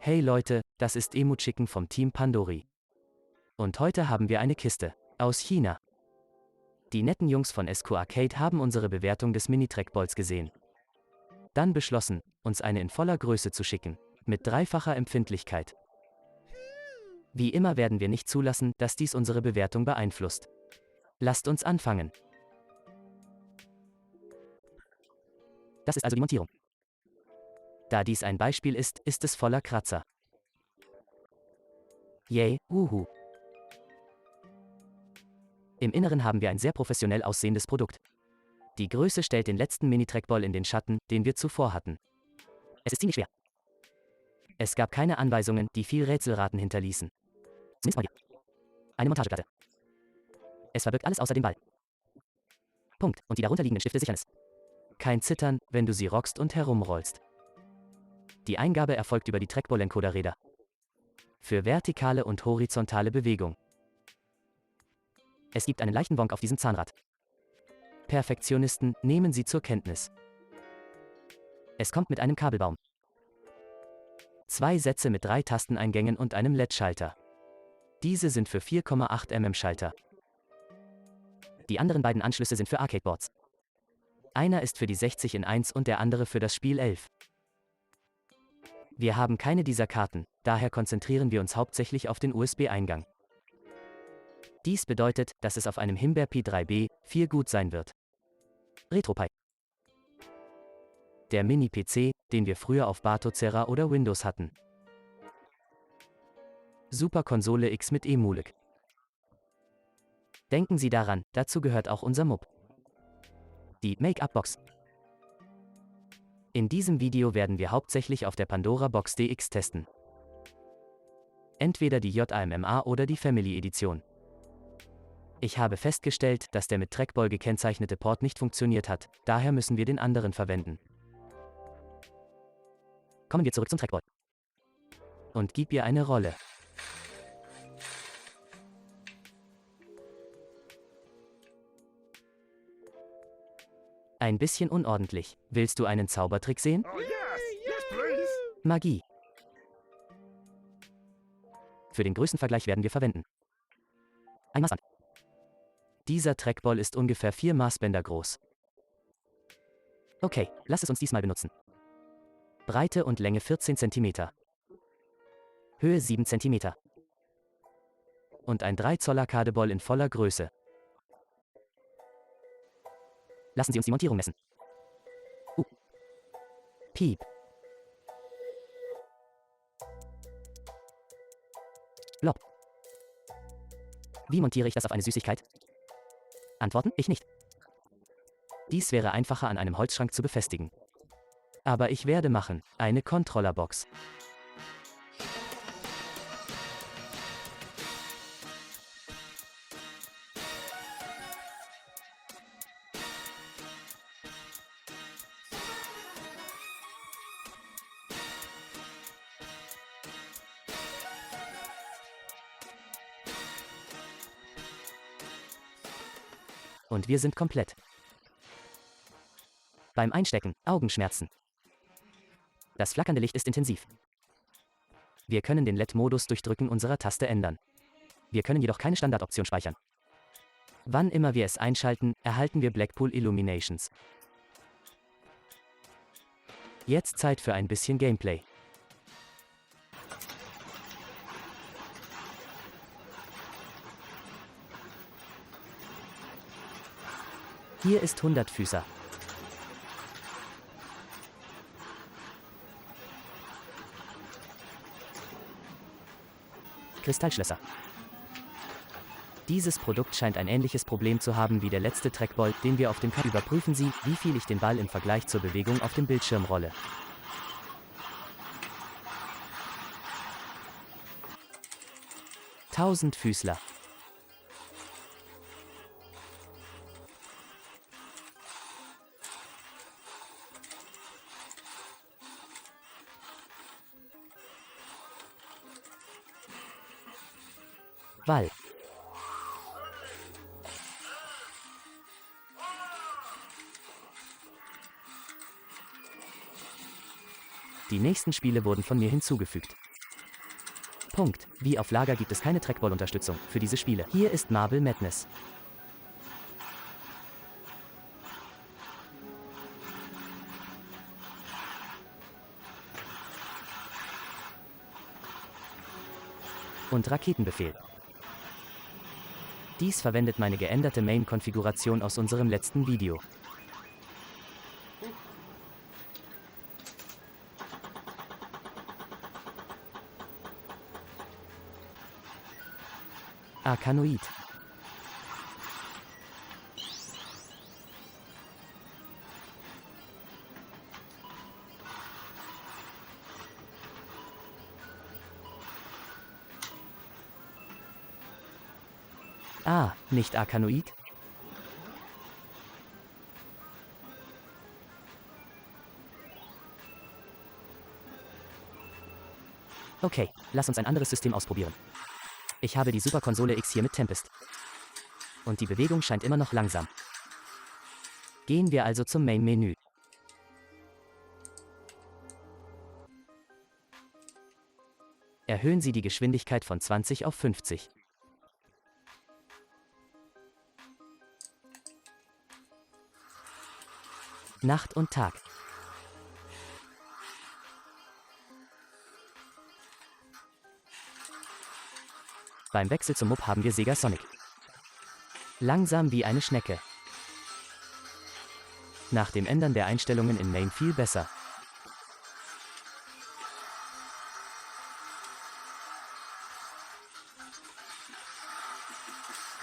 Hey Leute, das ist Emu Chicken vom Team Pandori. Und heute haben wir eine Kiste aus China. Die netten Jungs von SQ Arcade haben unsere Bewertung des Mini-Trackballs gesehen. Dann beschlossen, uns eine in voller Größe zu schicken, mit dreifacher Empfindlichkeit. Wie immer werden wir nicht zulassen, dass dies unsere Bewertung beeinflusst. Lasst uns anfangen. Das ist also die Montierung. Da dies ein Beispiel ist, ist es voller Kratzer. Yay, uhu. Im Inneren haben wir ein sehr professionell aussehendes Produkt. Die Größe stellt den letzten Mini-Trackball in den Schatten, den wir zuvor hatten. Es ist ziemlich schwer. Es gab keine Anweisungen, die viel Rätselraten hinterließen. Zumindest mal hier. Eine Montageplatte. Es verbirgt alles außer dem Ball. Punkt. Und die darunterliegenden Stifte sichern es. Kein Zittern, wenn du sie rockst und herumrollst. Die Eingabe erfolgt über die Trackball-Encoder-Räder. Für vertikale und horizontale Bewegung. Es gibt einen leichten Wonk auf diesem Zahnrad. Perfektionisten, nehmen Sie zur Kenntnis. Es kommt mit einem Kabelbaum. 2 Sätze mit 3 Tasteneingängen und einem LED-Schalter. Diese sind für 4,8 mm Schalter. Die anderen beiden Anschlüsse sind für Arcade-Boards. Einer ist für die 60 in 1 und der andere für das Spiel 11. Wir haben keine dieser Karten, daher konzentrieren wir uns hauptsächlich auf den USB-Eingang. Dies bedeutet, dass es auf einem Himbeer Pi3B 4 gut sein wird. RetroPie. Der Mini-PC, den wir früher auf Batocera oder Windows hatten. Super Konsole X mit eMulik. Denken Sie daran, dazu gehört auch unser MUB. Die Make-up-Box. In diesem Video werden wir hauptsächlich auf der Pandora Box DX testen. Entweder die JAMMA oder die Family Edition. Ich habe festgestellt, dass der mit Trackball gekennzeichnete Port nicht funktioniert hat, daher müssen wir den anderen verwenden. Kommen wir zurück zum Trackball. Und gib ihr eine Rolle. Ein bisschen unordentlich. Willst du einen Zaubertrick sehen? Oh yes, yes please. Magie. Für den Größenvergleich werden wir verwenden ein Maßband. Dieser Trackball ist ungefähr 4 Maßbänder groß. Okay, lass es uns diesmal benutzen. Breite und Länge 14 cm. Höhe 7 cm. Und ein 3 Zoll Arcade-Ball in voller Größe. Lassen Sie uns die Montierung messen. Piep. Blob. Wie montiere ich das auf eine Süßigkeit? Antworten: Ich nicht. Dies wäre einfacher an einem Holzschrank zu befestigen. Aber ich werde machen, eine Controllerbox. Und wir sind komplett. Beim Einstecken, Augenschmerzen. Das flackernde Licht ist intensiv. Wir können den LED-Modus durch Drücken unserer Taste ändern. Wir können jedoch keine Standardoption speichern. Wann immer wir es einschalten, erhalten wir Blackpool Illuminations. Jetzt Zeit für ein bisschen Gameplay. Hier ist 100-Füßer. Kristallschlösser. Dieses Produkt scheint ein ähnliches Problem zu haben wie der letzte Trackball, den wir auf dem Cup. Überprüfen Sie, wie viel ich den Ball im Vergleich zur Bewegung auf dem Bildschirm rolle. Tausendfüßler. Wall. Die nächsten Spiele wurden von mir hinzugefügt. Punkt. Wie auf Lager gibt es keine Trackball-Unterstützung für diese Spiele. Hier ist Marble Madness. Und Raketenbefehl. Dies verwendet meine geänderte Main-Konfiguration aus unserem letzten Video. Arkanoid. Ah, nicht Arkanoid? Okay, lass uns ein anderes System ausprobieren. Ich habe die Superkonsole X hier mit Tempest. Und die Bewegung scheint immer noch langsam. Gehen wir also zum Main-Menü. Erhöhen Sie die Geschwindigkeit von 20 auf 50. Nacht und Tag. Beim Wechsel zum Mub haben wir Sega Sonic. Langsam wie eine Schnecke. Nach dem Ändern der Einstellungen in Main viel besser.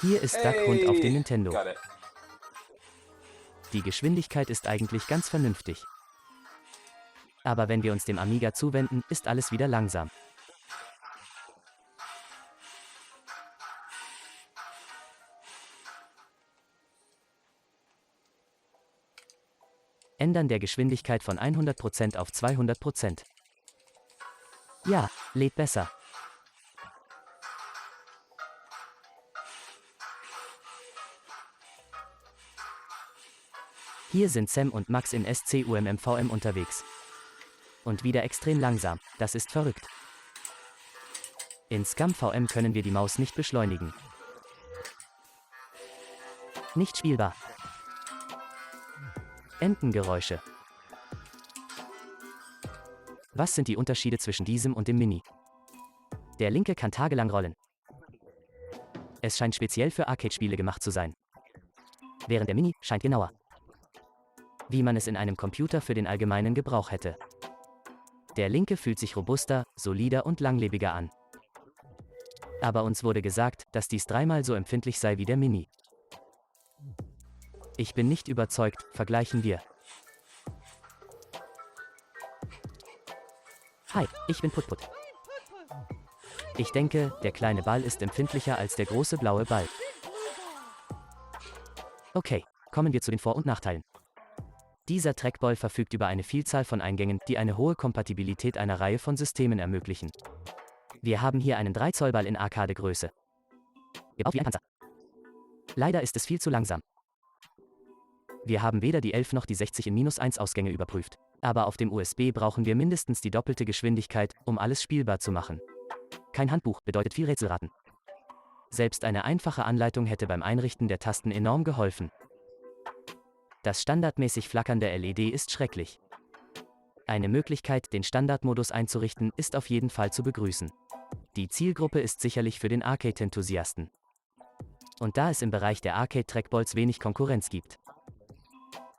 Hier ist Duck Hunt auf dem Nintendo. Die Geschwindigkeit ist eigentlich ganz vernünftig. Aber wenn wir uns dem Amiga zuwenden, ist alles wieder langsam. Ändern der Geschwindigkeit von 100% auf 200%. Ja, lädt besser. Hier sind Sam und Max in SCUMMVM unterwegs. Und wieder extrem langsam, das ist verrückt. In SCUMVM können wir die Maus nicht beschleunigen. Nicht spielbar. Entengeräusche. Was sind die Unterschiede zwischen diesem und dem Mini? Der linke kann tagelang rollen. Es scheint speziell für Arcade-Spiele gemacht zu sein. Während der Mini scheint genauer. Wie man es in einem Computer für den allgemeinen Gebrauch hätte. Der linke fühlt sich robuster, solider und langlebiger an. Aber uns wurde gesagt, dass dies dreimal so empfindlich sei wie der Mini. Ich bin nicht überzeugt, vergleichen wir. Hi, ich bin Putput. Ich denke, der kleine Ball ist empfindlicher als der große blaue Ball. Okay, kommen wir zu den Vor- und Nachteilen. Dieser Trackball verfügt über eine Vielzahl von Eingängen, die eine hohe Kompatibilität einer Reihe von Systemen ermöglichen. Wir haben hier einen 3-Zoll-Ball in Arcade-Größe. Gebaut wie ein Panzer. Leider ist es viel zu langsam. Wir haben weder die 11 noch die 60 in -1 Ausgänge überprüft. Aber auf dem USB brauchen wir mindestens die doppelte Geschwindigkeit, um alles spielbar zu machen. Kein Handbuch bedeutet viel Rätselraten. Selbst eine einfache Anleitung hätte beim Einrichten der Tasten enorm geholfen. Das standardmäßig flackernde LED ist schrecklich. Eine Möglichkeit, den Standardmodus einzurichten, ist auf jeden Fall zu begrüßen. Die Zielgruppe ist sicherlich für den Arcade-Enthusiasten. Und da es im Bereich der Arcade-Trackballs wenig Konkurrenz gibt.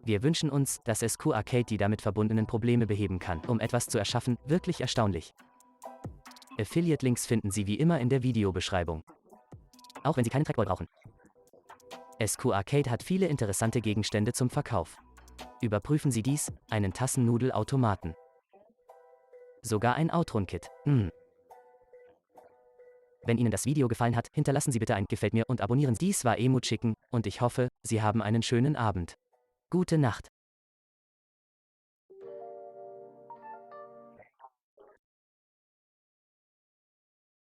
Wir wünschen uns, dass SQ Arcade die damit verbundenen Probleme beheben kann, um etwas zu erschaffen, wirklich erstaunlich. Affiliate-Links finden Sie wie immer in der Videobeschreibung. Auch wenn Sie keinen Trackball brauchen. SQ Arcade hat viele interessante Gegenstände zum Verkauf. Überprüfen Sie dies, einen Tassennudelautomaten. Sogar ein Outrun-Kit. Wenn Ihnen das Video gefallen hat, hinterlassen Sie bitte ein Gefällt mir und abonnieren Sie. Dies war Emu Chicken und ich hoffe, Sie haben einen schönen Abend. Gute Nacht.